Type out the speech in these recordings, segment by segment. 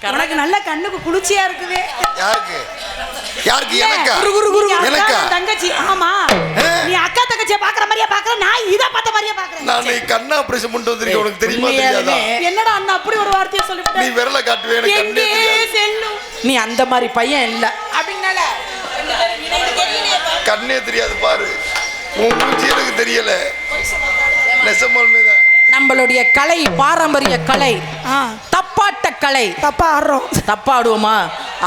உனக்கு நல்ல கண்ணுக்கு குளிர்ச்சியா இருக்குது. யாருக்கு யாருக்கு? எனக்கா? எனக்கா? தங்கச்சி. ஆமா, நீ அக்கா தங்கச்சியை பாக்குற மாதிரியா பாக்குற, நான் இத பார்த்த மாதிரியா பாக்குறேன். நான் கண்ணா ஆபரேஷன் பண்ணிட்டு வந்திருக்கேன். உனக்கு தெரியுமா தெரியாதா? என்னடா அண்ணா அப்படி ஒரு வார்த்தையை சொல்லிவிட்ட? நீ விரல காட்டுவே, எனக்கு கண்ணே தெரியாது. நீ அந்த மாதிரி பையன் இல்ல அப்படினால கண்ணே தெரியாது பாரு. உன் மூஞ்சி எனக்கு தெரியல. நெசமாலுமே நம்மளுடைய கலை, பாரம்பரிய கலை, தப்பாட்ட கலை. தப்பா ஆடுறோம். தப்பா ஆடுவோமா?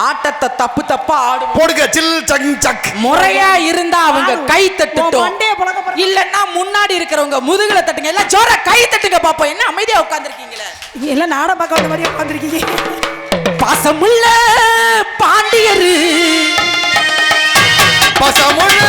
ஆட்டத்தை தப்பு தப்பா ஆடுவோம். போடுங்க சில் சங் சக். முறையா இருந்தா அவங்க கை தட்டுட்டோம், இல்லன்னா முன்னாடி இருக்கிறவங்க முதுகுல தட்டுங்க. எல்லாம் ஜோர கை தட்டுங்க பாப்போம். என்ன அமைதியா உட்கார்ந்துருக்கீங்களே? எல்லாம் நாட பார்க்க வந்த மாதிரியா உட்கார்ந்துருக்கீங்க. பாசமுள்ள பாண்டியரு, பாசமுள்ள